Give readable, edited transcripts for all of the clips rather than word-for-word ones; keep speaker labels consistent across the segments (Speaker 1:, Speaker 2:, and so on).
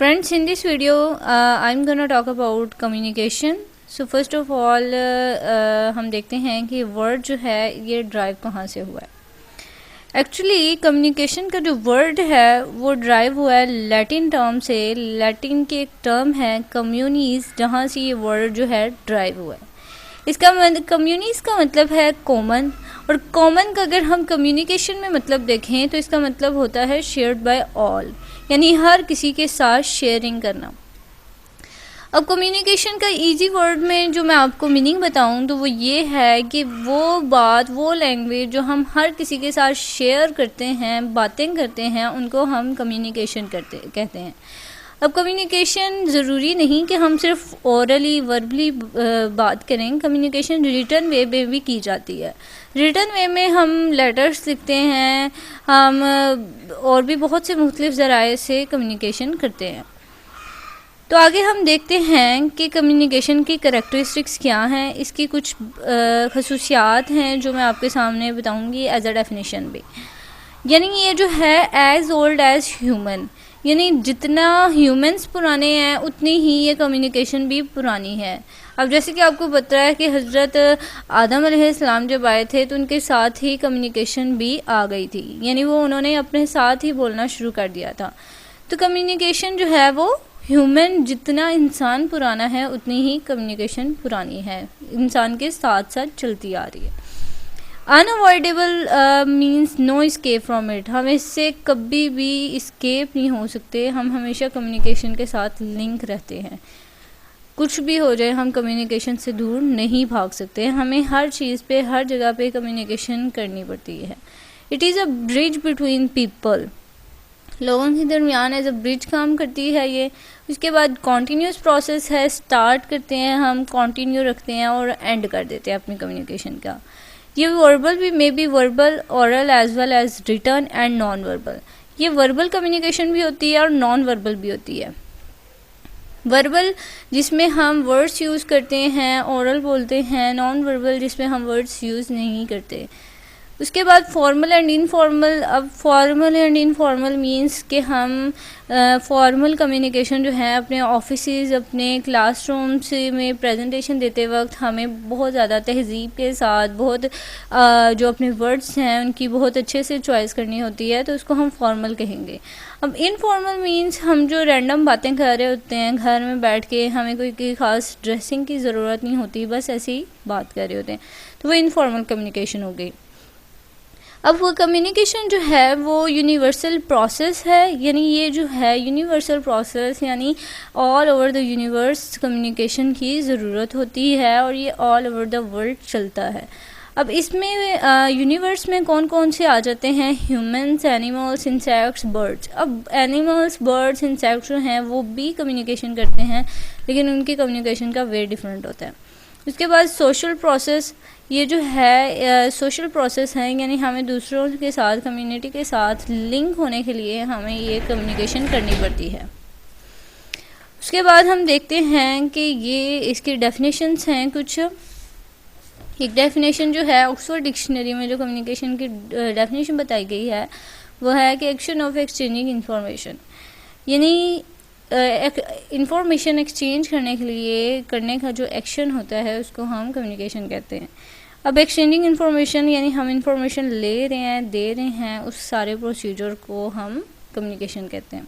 Speaker 1: Friends, in this video I'm gonna talk about communication. So first of all हम देखते हैं कि word जो है ये ड्राइव कहाँ से हुआ है. एक्चुअली कम्युनिकेशन का जो वर्ड है वो ड्राइव हुआ है लैटिन टर्म से. लैटिन की एक टर्म है कम्युनीज, जहाँ से ये वर्ड जो है ड्राइव हुआ है. इसका कम्युनीज का मतलब है कॉमन, और कॉमन का अगर हम कम्युनिकेशन में मतलब देखें तो इसका मतलब होता है शेयर्ड बाय ऑल, यानी हर किसी के साथ शेयरिंग करना. अब कम्युनिकेशन का इजी वर्ड में जो मैं आपको मीनिंग बताऊं तो वो ये है कि वो बात, वो लैंग्वेज जो हम हर किसी के साथ शेयर करते हैं, बातें करते हैं, उनको हम कम्युनिकेशन कहते हैं. अब कम्युनिकेशन ज़रूरी नहीं कि हम सिर्फ ओरली वर्बली बात करें. कम्युनिकेशन रिटर्न वे में भी की जाती है. रिटर्न वे में हम लेटर्स लिखते हैं, हम और भी बहुत से मुख्तलिफ ज़राए से कम्युनिकेशन करते हैं. तो आगे हम देखते हैं कि कम्युनिकेशन की करैक्टरिस्टिक्स क्या हैं. इसकी कुछ खसूसियात हैं जो मैं आपके सामने बताऊंगी एज अ डेफिनेशन भी. यानी ये जो है एज ओल्ड एज ह्यूमन, यानी जितना ह्यूमंस पुराने हैं उतनी ही ये कम्युनिकेशन भी पुरानी है. अब जैसे कि आपको पता है कि हज़रत आदम अलैहिस्सलाम जब आए थे तो उनके साथ ही कम्युनिकेशन भी आ गई थी, यानी वो उन्होंने अपने साथ ही बोलना शुरू कर दिया था. तो कम्युनिकेशन जो है वो ह्यूमन, जितना इंसान पुराना है उतनी ही कम्युनिकेशन पुरानी है, इंसान के साथ साथ चलती आ रही है. Unavoidable means no escape from it. हम इससे कभी भी इस्केप नहीं हो सकते. हम हमेशा कम्युनिकेशन के साथ लिंक रहते हैं. कुछ भी हो जाए हम कम्युनिकेशन से दूर नहीं भाग सकते. हमें हर चीज़ पे, हर जगह पे कम्युनिकेशन करनी पड़ती है. It is a bridge between people, लोगों के दरमियान एज अ ब्रिज काम करती है ये. उसके बाद कॉन्टीन्यूस प्रोसेस है. स्टार्ट करते हैं हम, कंटिन्यू रखते हैं और एंड कर देते हैं अपनी कम्युनिकेशन का. ये वर्बल भी may be verbal, oral as well as written and non verbal. ये वर्बल कम्युनिकेशन भी होती है और नॉन वर्बल भी होती है. वर्बल जिसमें हम वर्ड्स यूज़ करते हैं, ओरल बोलते हैं. नॉन वर्बल जिसमें हम वर्ड्स यूज़ नहीं करते. उसके बाद फॉर्मल एंड इनफॉर्मल. अब फॉर्मल एंड इनफॉर्मल मींस कि हम फॉर्मल कम्युनिकेशन जो है अपने ऑफिसेज, अपने क्लासरूम्स में प्रेजेंटेशन देते वक्त हमें बहुत ज़्यादा तहजीब के साथ, बहुत जो अपने वर्ड्स हैं उनकी बहुत अच्छे से चॉइस करनी होती है, तो उसको हम फॉर्मल कहेंगे. अब इनफॉर्मल मींस हम जो रैंडम बातें कर रहे होते हैं घर में बैठ के, हमें कोई ख़ास ड्रेसिंग की ज़रूरत नहीं होती, बस ऐसे ही बात कर रहे होते हैं, तो वो इनफॉर्मल कम्युनिकेशन हो गई. अब वो कम्युनिकेशन जो है वो यूनिवर्सल प्रोसेस है, यानी ये जो है यूनिवर्सल प्रोसेस, यानी all over the universe communication की ज़रूरत होती है और ये ऑल ओवर द वर्ल्ड चलता है. अब इसमें यूनिवर्स में कौन कौन से आ जाते हैं? Humans, animals, insects, birds. अब एनिमल्स, बर्ड्स, इंसेक्ट्स जो हैं वो भी कम्युनिकेशन करते हैं, लेकिन उनकी कम्युनिकेशन का वे डिफरेंट होता है. उसके बाद सोशल प्रोसेस. ये जो है सोशल प्रोसेस है, यानी हमें दूसरों के साथ, कम्युनिटी के साथ लिंक होने के लिए हमें ये कम्युनिकेशन करनी पड़ती है. उसके बाद हम देखते हैं कि ये इसकी डेफिनेशंस हैं कुछ. एक डेफिनेशन जो है ऑक्सफोर्ड डिक्शनरी में जो कम्युनिकेशन की डेफिनेशन बताई गई है वो है कि एक्शन ऑफ एक्सचेंजिंग इंफॉर्मेशन, यानी इंफॉर्मेशन एक्सचेंज करने के लिए करने का जो एक्शन होता है उसको हम कम्युनिकेशन कहते हैं. अब एक्सचेंजिंग इंफॉर्मेशन यानी हम इंफॉर्मेशन ले रहे हैं, दे रहे हैं, उस सारे प्रोसीजर को हम कम्युनिकेशन कहते हैं.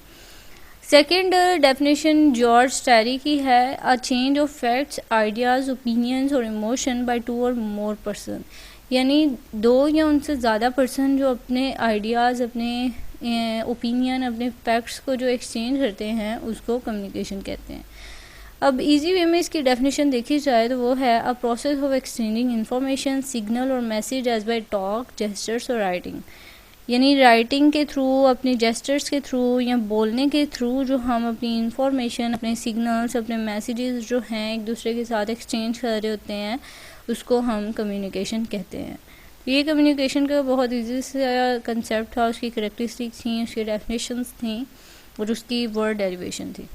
Speaker 1: सेकेंड डेफिनेशन जॉर्ज टैरी की है. A change of facts, ideas, opinions और इमोशन बाय टू और मोर पर्सन, यानी दो या उनसे ज़्यादा पर्सन जो अपने आइडियाज़, अपने ओपिनियन, अपने फैक्ट्स को जो एक्सचेंज करते हैं उसको कम्युनिकेशन कहते हैं. अब इजी वे में इसकी डेफिनेशन देखी जाए तो वो है a process of exchanging information, signal और message as by talk, gestures और राइटिंग, यानी राइटिंग के थ्रू, अपने जेस्चर्स के थ्रू या बोलने के थ्रू जो हम अपनी इंफॉर्मेशन, अपने सिग्नल्स, अपने मैसेजेस जो हैं एक दूसरे के साथ एक्सचेंज कर रहे होते हैं उसको हम कम्युनिकेशन कहते हैं. ये कम्युनिकेशन का बहुत ईजी सा कंसेप्ट था. उसकी करैक्टरिस्टिक्स थी, उसकी डेफिनेशंस थी और उसकी वर्ड डेरिवेशन थी.